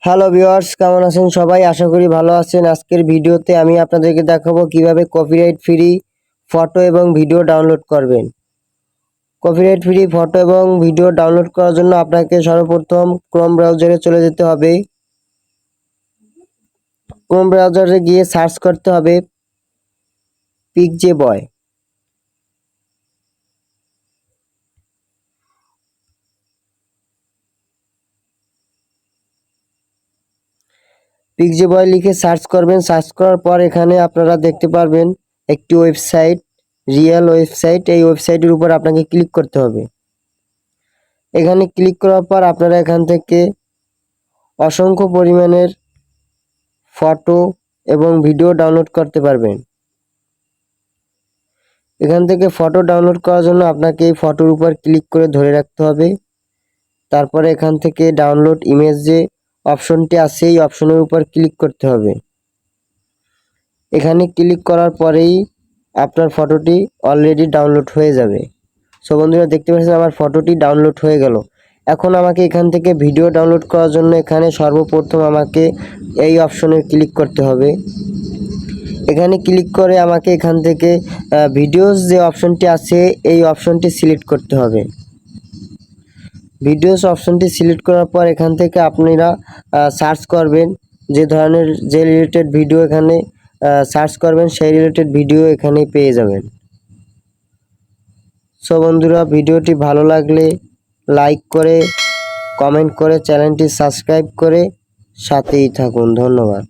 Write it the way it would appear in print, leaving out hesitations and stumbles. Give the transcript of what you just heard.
Hello viewers, কেমন আছেন সবাই? আশা করি ভালো আছেন। আজকের ভিডিওতে আমি আপনাদেরকে দেখাবো কিভাবে কপিরাইট ফ্রি ফটো এবং ভিডিও ডাউনলোড করবেন। কপিরাইট ফ্রি ফটো এবং ভিডিও ডাউনলোড করার জন্য আপনাকে সর্বপ্রথম ক্রোম ব্রাউজারে চলে যেতে হবে। ক্রোম ব্রাউজারে গিয়ে সার্চ করতে হবে পিকজেবয়। পিকজেবয় লিখে সার্চ করবেন। সার্চ করার পর এখানে আপনারা দেখতে পারবেন একটি ওয়েবসাইট, রিয়েল ওয়েবসাইট। এই ওয়েবসাইটের উপর আপনাকে ক্লিক করতে হবে। এখানে ক্লিক করার পর আপনারা এখান থেকে অসংখ্য পরিমাণের ফটো এবং ভিডিও ডাউনলোড করতে পারবেন। এখান থেকে ফটো ডাউনলোড করার জন্য আপনাকে এই ফটোর উপর ক্লিক করে ধরে রাখতে হবে। তারপরে এখান থেকে ডাউনলোড ইমেজ যে অপশনটি আছে এই অপশনের উপর ক্লিক করতে হবে। এখানে ক্লিক করার পরেই আপনার ফটোটি অলরেডি ডাউনলোড হয়ে যাবে। সো বন্ধুরা, দেখতে পাচ্ছেন আমার ফটোটি ডাউনলোড হয়ে গেল। এখন আমাকে এখান থেকে ভিডিও ডাউনলোড করার জন্য এখানে সর্বপ্রথম আমাকে এই অপশনে ক্লিক করতে হবে। এখানে ক্লিক করে আমাকে এখান থেকে ভিডিওস যে অপশনটি আছে এই অপশনটি সিলেক্ট করতে হবে। ভিডিওস অপশনটি সিলেক্ট করার পর এখান থেকে আপনারা সার্চ করবেন যে ধরনের যে রিলেটেড ভিডিও এখানে সার্চ করবেন সেই রিলেটেড ভিডিও এখানে পেয়ে যাবেন। সো বন্ধুরা, ভিডিওটি ভালো লাগলে লাইক করে, কমেন্ট করে, চ্যানেলটি সাবস্ক্রাইব করে সাথেই থাকুন। ধন্যবাদ।